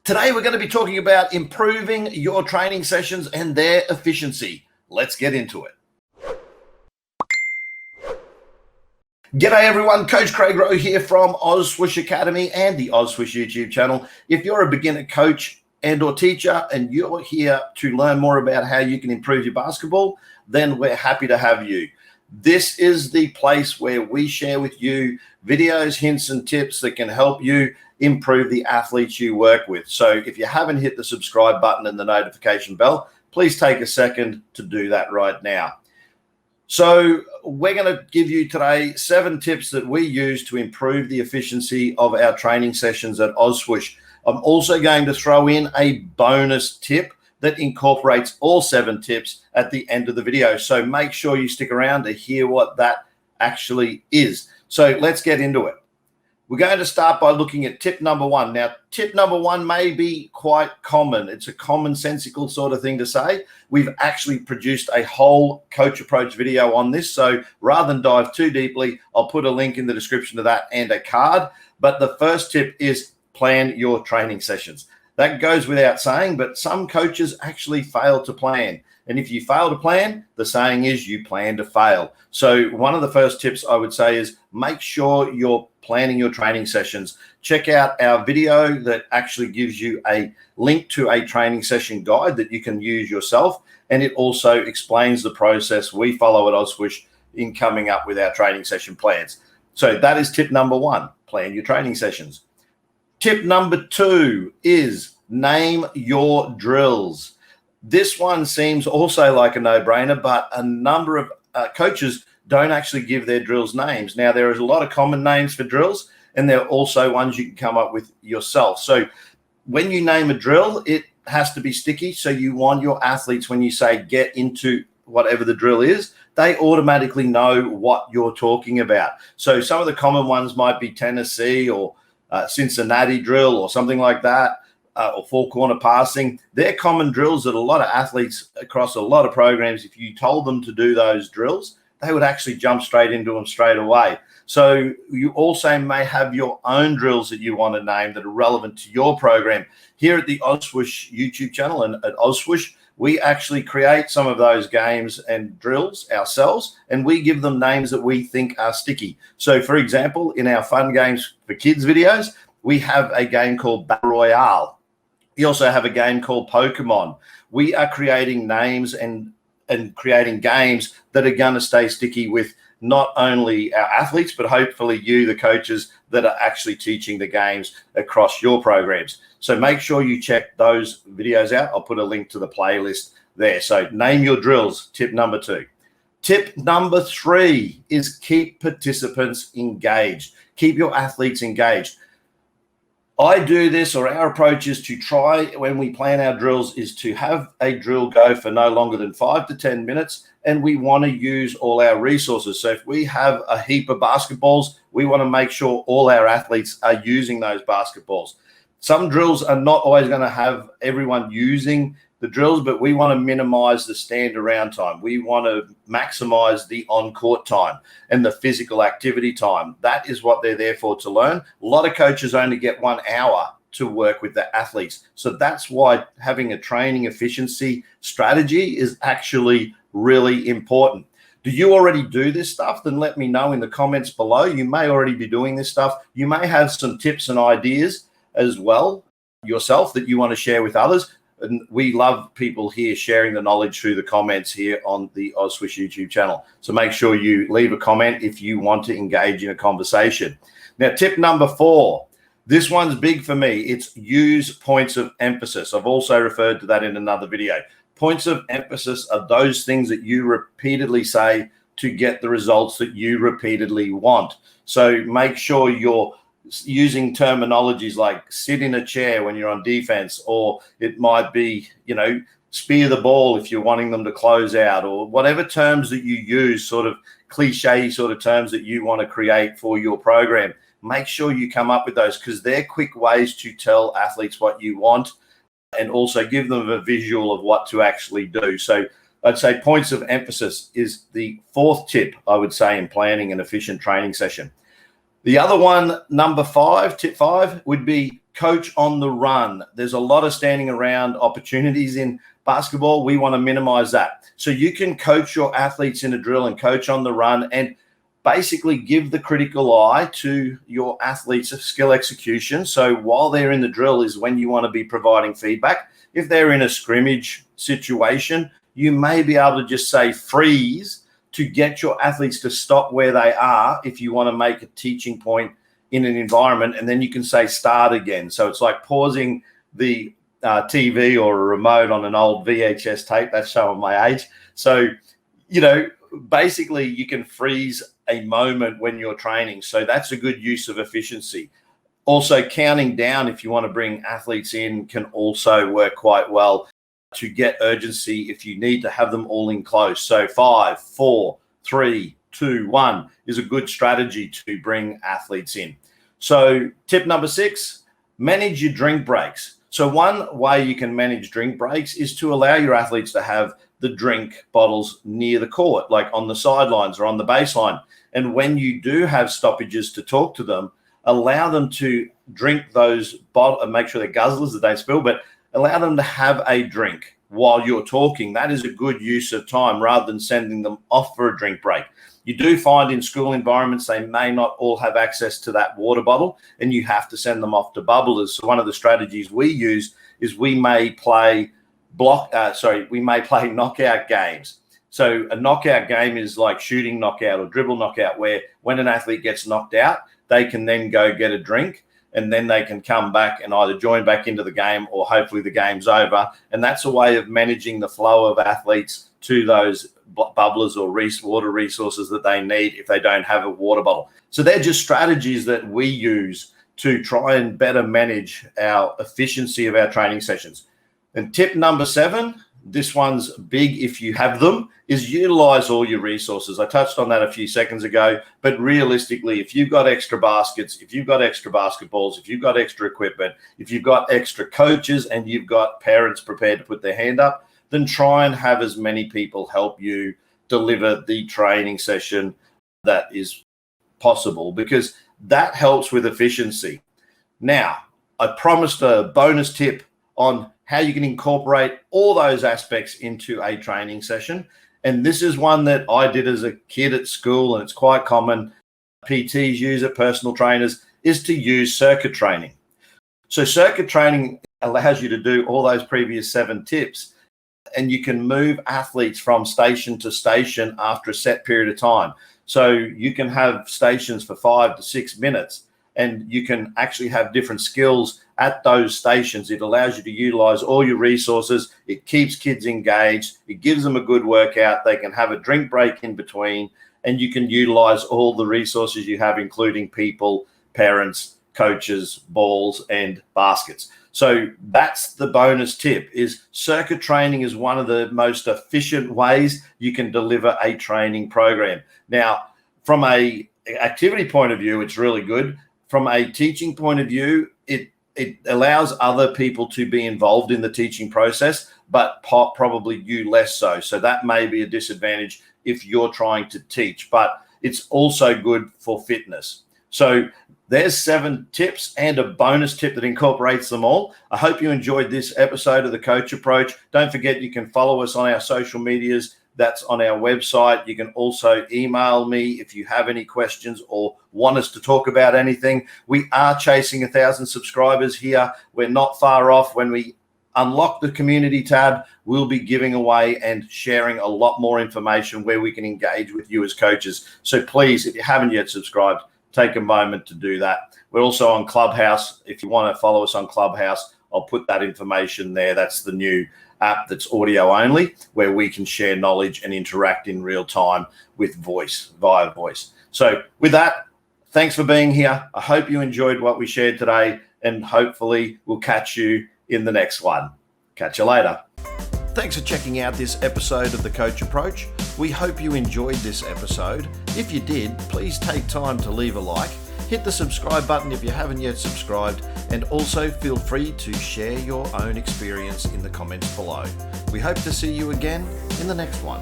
Today, we're going to be talking about improving your training sessions and their efficiency. Let's get into it. G'day everyone, Coach Craig Rowe here from OzSwoosh Academy and the OzSwoosh YouTube channel. If you're a beginner coach and or teacher and you're here to learn more about how you can improve your basketball, then we're happy to have you. This is the place where we share with you videos, hints, and tips that can help you improve the athletes you work with. So if you haven't hit the subscribe button and the notification bell, please take a second to do that right now. So we're going to give you today 7 tips that we use to improve the efficiency of our training sessions at OzSwoosh. I'm also going to throw in a bonus tip that incorporates all 7 tips at the end of the video. So make sure you stick around to hear what that actually is. So let's get into it. We're going to start by looking at tip number 1. Now, tip number 1 may be quite common. It's a commonsensical sort of thing to say. We've actually produced a whole Coach Approach video on this. So rather than dive too deeply, I'll put a link in the description to that and a card. But the first tip is plan your training sessions. That goes without saying, but some coaches actually fail to plan. And if you fail to plan, the saying is you plan to fail. So one of the first tips I would say is make sure you're planning your training sessions. Check out our video that actually gives you a link to a training session guide that you can use yourself. And it also explains the process we follow at OzSwoosh in coming up with our training session plans. So that is tip number 1, plan your training sessions. Tip number 2 is name your drills. This one seems also like a no-brainer, but a number of coaches don't actually give their drills names. Now, there is a lot of common names for drills, and there are also ones you can come up with yourself. So when you name a drill, it has to be sticky. So you want your athletes, when you say get into whatever the drill is, they automatically know what you're talking about. So some of the common ones might be Tennessee or Cincinnati drill or something like that. Or 4-corner passing. They're common drills that a lot of athletes across a lot of programs, if you told them to do those drills, they would actually jump straight into them straight away. So you also may have your own drills that you want to name that are relevant to your program. Here at the OzSwoosh YouTube channel and at OzSwoosh, we actually create some of those games and drills ourselves, and we give them names that we think are sticky. So for example, in our fun games for kids videos, we have a game called Battle Royale. We also have a game called Pokemon. We are creating names and creating games that are going to stay sticky with not only our athletes, but hopefully you, the coaches that are actually teaching the games across your programs. So make sure you check those videos out. I'll put a link to the playlist there. So name your drills, tip number 2. Tip number 3 is keep participants engaged. Keep your athletes engaged. I do this, or our approach is to try, when we plan our drills, is to have a drill go for no longer than 5 to 10 minutes, and we want to use all our resources. So if we have a heap of basketballs, we want to make sure all our athletes are using those basketballs. Some drills are not always going to have everyone using the drills, but we want to minimize the stand around time. We want to maximize the on-court time and the physical activity time. That is what they're there for, to learn. A lot of coaches only get 1 hour to work with the athletes. So that's why having a training efficiency strategy is actually really important. Do you already do this stuff? Then let me know in the comments below. You may already be doing this stuff. You may have some tips and ideas as well yourself that you want to share with others. And we love people here sharing the knowledge through the comments here on the OzSwoosh YouTube channel. So make sure you leave a comment if you want to engage in a conversation. Now, tip number 4, this one's big for me. It's use points of emphasis. I've also referred to that in another video. Points of emphasis are those things that you repeatedly say to get the results that you repeatedly want. So make sure you're using terminologies like sit in a chair when you're on defense, or it might be, spear the ball if you're wanting them to close out, or whatever terms that you use, sort of cliche sort of terms that you want to create for your program. Make sure you come up with those, because they're quick ways to tell athletes what you want and also give them a visual of what to actually do. So I'd say points of emphasis is the 4th tip, I would say, in planning an efficient training session. The other one, number 5, tip 5, would be coach on the run. There's a lot of standing around opportunities in basketball. We want to minimize that. So you can coach your athletes in a drill and coach on the run and basically give the critical eye to your athletes' skill execution. So while they're in the drill is when you want to be providing feedback. If they're in a scrimmage situation, you may be able to just say freeze to get your athletes to stop where they are if you want to make a teaching point in an environment, and then you can say start again. So it's like pausing the TV or a remote on an old VHS tape. That's showing my age. So, basically you can freeze a moment when you're training. So that's a good use of efficiency. Also, counting down if you want to bring athletes in can also work quite well to get urgency if you need to have them all in close. So 5, 4, 3, 2, 1 is a good strategy to bring athletes in. So tip number 6, manage your drink breaks. So one way you can manage drink breaks is to allow your athletes to have the drink bottles near the court, like on the sidelines or on the baseline. And when you do have stoppages to talk to them, allow them to drink those bottles and make sure they're guzzlers, that they spill, but allow them to have a drink while you're talking. That is a good use of time rather than sending them off for a drink break. You do find in school environments, they may not all have access to that water bottle and you have to send them off to bubblers. So one of the strategies we use is we may play knockout games. So a knockout game is like shooting knockout or dribble knockout, where when an athlete gets knocked out, they can then go get a drink and then they can come back and either join back into the game or hopefully the game's over. And that's a way of managing the flow of athletes to those bubblers or water resources that they need if they don't have a water bottle. So they're just strategies that we use to try and better manage our efficiency of our training sessions. And tip number 7, this one's big if you have them, is utilize all your resources. I touched on that a few seconds ago, but realistically, if you've got extra baskets, if you've got extra basketballs, if you've got extra equipment, if you've got extra coaches and you've got parents prepared to put their hand up, then try and have as many people help you deliver the training session that is possible, because that helps with efficiency. Now, I promised a bonus tip on how you can incorporate all those aspects into a training session. And this is one that I did as a kid at school, and it's quite common. PTs use it, personal trainers, is to use circuit training. So circuit training allows you to do all those previous 7 tips, and you can move athletes from station to station after a set period of time. So you can have stations for 5 to 6 minutes, and you can actually have different skills at those stations. It allows you to utilize all your resources. It keeps kids engaged. It gives them a good workout. They can have a drink break in between, and you can utilize all the resources you have, including people, parents, coaches, balls, and baskets. So that's the bonus tip, is circuit training is one of the most efficient ways you can deliver a training program. Now, from a activity point of view, it's really good. From a teaching point of view, it allows other people to be involved in the teaching process, but probably you less so. So that may be a disadvantage if you're trying to teach, but it's also good for fitness. So there's 7 tips and a bonus tip that incorporates them all. I hope you enjoyed this episode of the Coach Approach. Don't forget, you can follow us on our social medias. That's on our website. You can also email me if you have any questions or want us to talk about anything. We are chasing 1,000 subscribers here. We're not far off. When we unlock the community tab, we'll be giving away and sharing a lot more information where we can engage with you as coaches. So please, if you haven't yet subscribed, take a moment to do that. We're also on Clubhouse. If you want to follow us on Clubhouse, I'll put that information there. That's the new app that's audio only, where we can share knowledge and interact in real time with via voice. So with that, thanks for being here. I hope you enjoyed what we shared today, and hopefully we'll catch you in the next one. Catch you later. Thanks for checking out this episode of the Coach Approach. We hope you enjoyed this episode. If you did, please take time to leave a like. Hit the subscribe button if you haven't yet subscribed, and also feel free to share your own experience in the comments below. We hope to see you again in the next one.